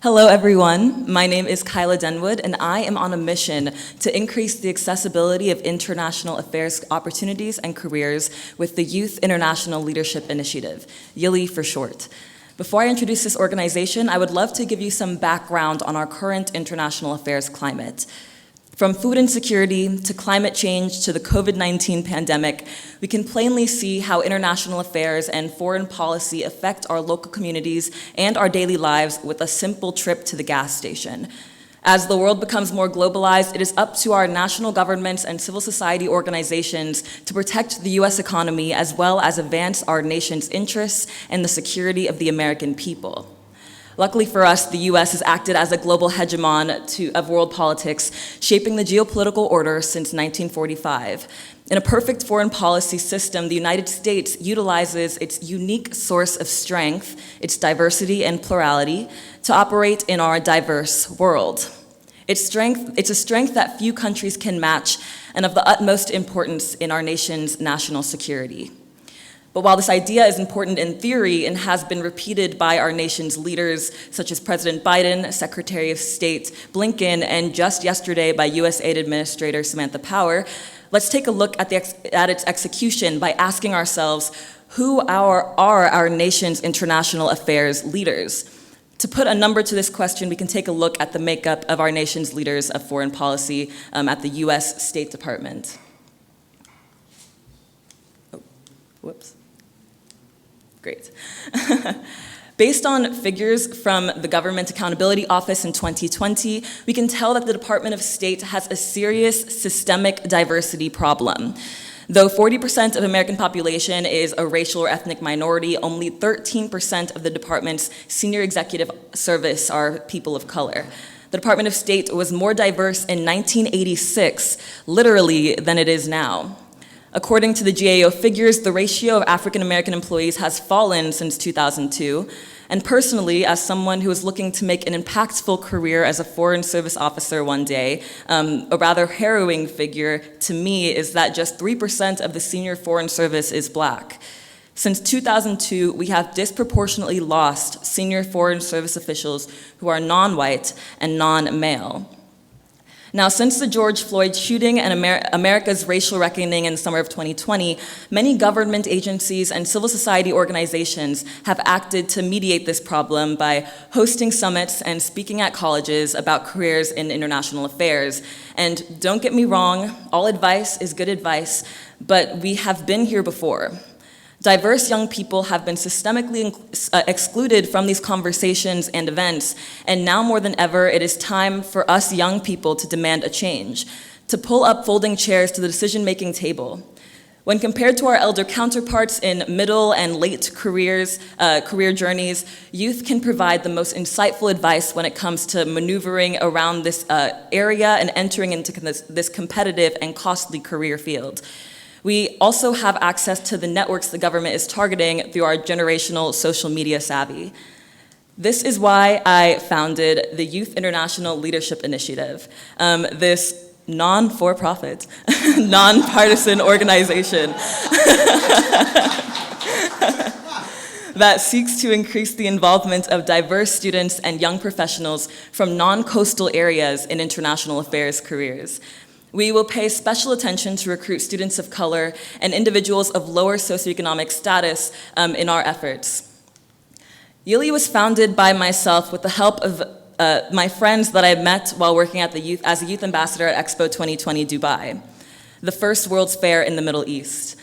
Hello everyone, my name is Kyla Denwood and I am on a mission to increase the accessibility of international affairs opportunities and careers with the Youth International Leadership Initiative, YILI for short. Before I introduce this organization, I would love to give you some background on our current international affairs climate. From food insecurity to climate change to the COVID-19 pandemic, we can plainly see how international affairs and foreign policy affect our local communities and our daily lives with a simple trip to the gas station. As the world becomes more globalized, it is up to our national governments and civil society organizations to protect the US economy as well as advance our nation's interests and the security of the American people. Luckily for us, the US has acted as a global hegemon of world politics, shaping the geopolitical order since 1945. In a perfect foreign policy system, the United States utilizes its unique source of strength, its diversity and plurality, to operate in our diverse world. It's a strength that few countries can match and of the utmost importance in our nation's national security. But while this idea is important in theory and has been repeated by our nation's leaders, such as President Biden, Secretary of State Blinken, and just yesterday by USAID Administrator Samantha Power, let's take a look at its execution by asking ourselves, who are our nation's international affairs leaders? To put a number to this question, we can take a look at the makeup of our nation's leaders of foreign policy at the US State Department. Oh, whoops. Great. Based on figures from the Government Accountability Office in 2020, we can tell that the Department of State has a serious systemic diversity problem. Though 40% of the American population is a racial or ethnic minority, only 13% of the department's senior executive service are people of color. The Department of State was more diverse in 1986, literally, than it is now. According to the GAO figures, the ratio of African American employees has fallen since 2002. And personally, as someone who is looking to make an impactful career as a Foreign Service officer one day, a rather harrowing figure to me is that just 3% of the senior Foreign Service is Black. Since 2002, we have disproportionately lost senior Foreign Service officials who are non-white and non-male. Now, since the George Floyd shooting and America's racial reckoning in the summer of 2020, many government agencies and civil society organizations have acted to mediate this problem by hosting summits and speaking at colleges about careers in international affairs. And don't get me wrong, all advice is good advice, but we have been here before. Diverse young people have been systemically excluded from these conversations and events, and now more than ever, it is time for us young people to demand a change, to pull up folding chairs to the decision-making table. When compared to our elder counterparts in middle and late career journeys, youth can provide the most insightful advice when it comes to maneuvering around this area and entering into this competitive and costly career field. We also have access to the networks the government is targeting through our generational social media savvy. This is why I founded the Youth International Leadership Initiative, this non-for-profit, non-partisan organization that seeks to increase the involvement of diverse students and young professionals from non-coastal areas in international affairs careers. We will pay special attention to recruit students of color and individuals of lower socioeconomic status in our efforts. YILI was founded by myself with the help of my friends that I met while working at as a youth ambassador at Expo 2020 Dubai, the first World's Fair in the Middle East.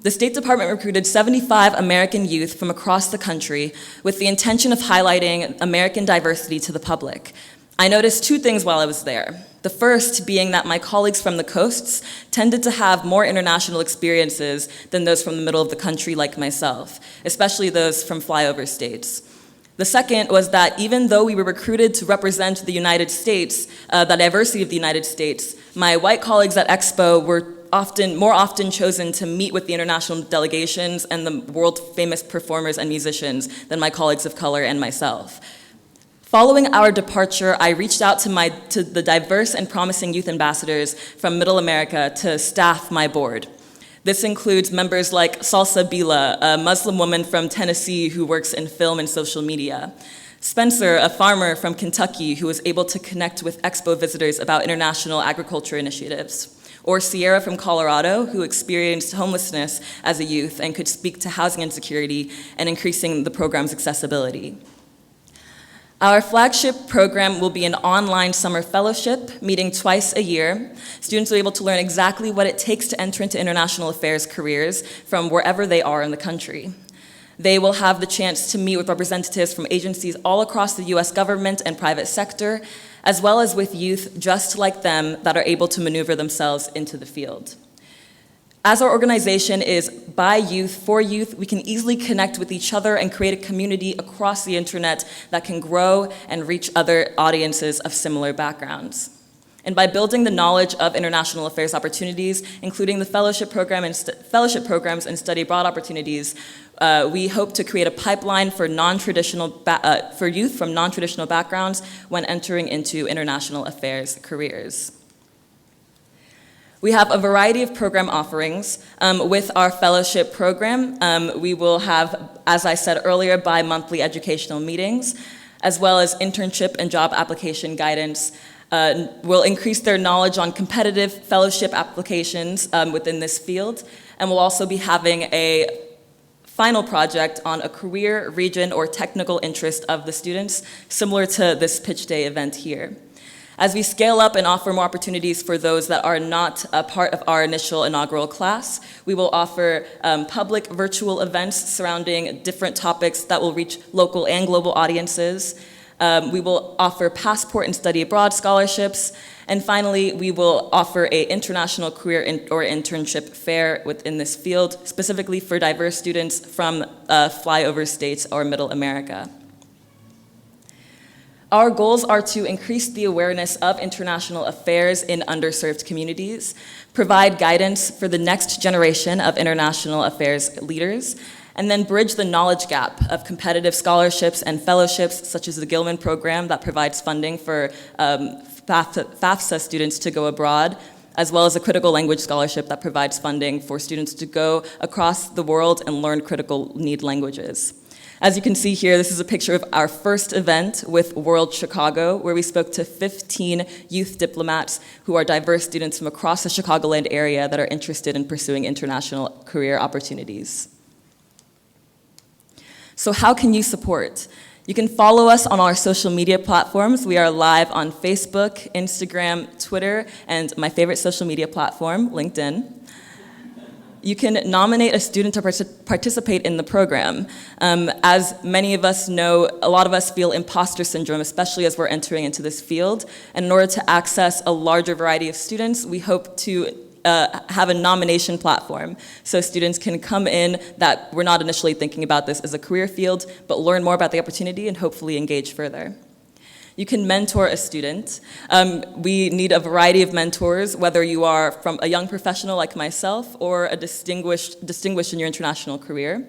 The State Department recruited 75 American youth from across the country with the intention of highlighting American diversity to the public. I noticed two things while I was there. The first being that my colleagues from the coasts tended to have more international experiences than those from the middle of the country like myself, especially those from flyover states. The second was that even though we were recruited to represent the United States, the diversity of the United States, my white colleagues at Expo were more often chosen to meet with the international delegations and the world-famous performers and musicians than my colleagues of color and myself. Following our departure, I reached out to the diverse and promising youth ambassadors from Middle America to staff my board. This includes members like Salsa Bila, a Muslim woman from Tennessee who works in film and social media, Spencer, a farmer from Kentucky who was able to connect with expo visitors about international agriculture initiatives. Or Sierra from Colorado, who experienced homelessness as a youth and could speak to housing insecurity and increasing the program's accessibility. Our flagship program will be an online summer fellowship, meeting twice a year. Students will be able to learn exactly what it takes to enter into international affairs careers from wherever they are in the country. They will have the chance to meet with representatives from agencies all across the US government and private sector, as well as with youth just like them that are able to maneuver themselves into the field. As our organization is by youth, for youth, we can easily connect with each other and create a community across the internet that can grow and reach other audiences of similar backgrounds. And by building the knowledge of international affairs opportunities, including the fellowship programs and study abroad opportunities, we hope to create a pipeline for for youth from non-traditional backgrounds when entering into international affairs careers. We have a variety of program offerings. With our fellowship program, we will have, as I said earlier, bi-monthly educational meetings, as well as internship and job application guidance. Will increase their knowledge on competitive fellowship applications within this field, and we'll also be having a final project on a career, region, or technical interest of the students, similar to this Pitch Day event here. As we scale up and offer more opportunities for those that are not a part of our initial inaugural class, we will offer public virtual events surrounding different topics that will reach local and global audiences. We will offer passport and study abroad scholarships. And finally, we will offer an international career or internship fair within this field, specifically for diverse students from flyover states or Middle America. Our goals are to increase the awareness of international affairs in underserved communities, provide guidance for the next generation of international affairs leaders, and then bridge the knowledge gap of competitive scholarships and fellowships, such as the Gilman program that provides funding for FAFSA students to go abroad, as well as a critical language scholarship that provides funding for students to go across the world and learn critical need languages. As you can see here, this is a picture of our first event with World Chicago, where we spoke to 15 youth diplomats who are diverse students from across the Chicagoland area that are interested in pursuing international career opportunities. So how can you support? You can follow us on our social media platforms. We are live on Facebook, Instagram, Twitter, and my favorite social media platform, LinkedIn. You can nominate a student to participate in the program. As many of us know, a lot of us feel imposter syndrome, especially as we're entering into this field. And in order to access a larger variety of students, we hope to have a nomination platform. So students can come in that we're not initially thinking about this as a career field, but learn more about the opportunity and hopefully engage further. You can mentor a student. We need a variety of mentors, whether you are from a young professional like myself or a distinguished in your international career.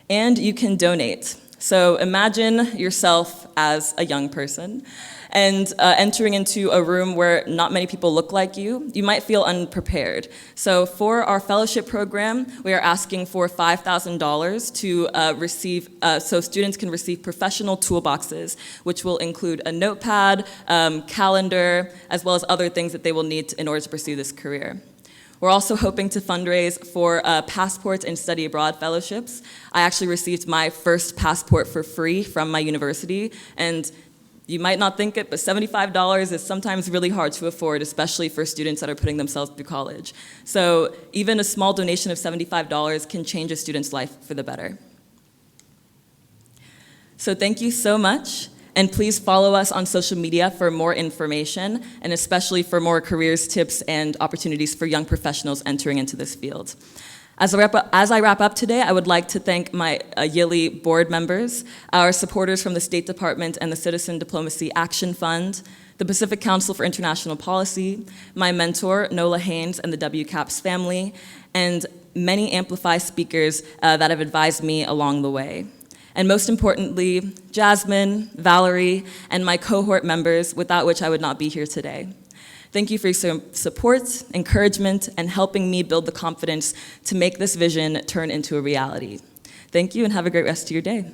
And you can donate. So imagine yourself as a young person and entering into a room where not many people look like you. You might feel unprepared. So for our fellowship program, we are asking for $5,000 to receive, so students can receive professional toolboxes, which will include a notepad, calendar, as well as other things that they will need in order to pursue this career. We're also hoping to fundraise for passports and study abroad fellowships. I actually received my first passport for free from my university, and you might not think it, but $75 is sometimes really hard to afford, especially for students that are putting themselves through college. So even a small donation of $75 can change a student's life for the better. So thank you so much. And please follow us on social media for more information, and especially for more careers tips and opportunities for young professionals entering into this field. As I wrap up today, I would like to thank my YILI board members, our supporters from the State Department and the Citizen Diplomacy Action Fund, the Pacific Council for International Policy, my mentor, Nola Haynes, and the WCAPS family, and many AMPLIFY speakers that have advised me along the way. And most importantly, Jasmine, Valerie, and my cohort members, without which I would not be here today. Thank you for your support, encouragement, and helping me build the confidence to make this vision turn into a reality. Thank you, and have a great rest of your day.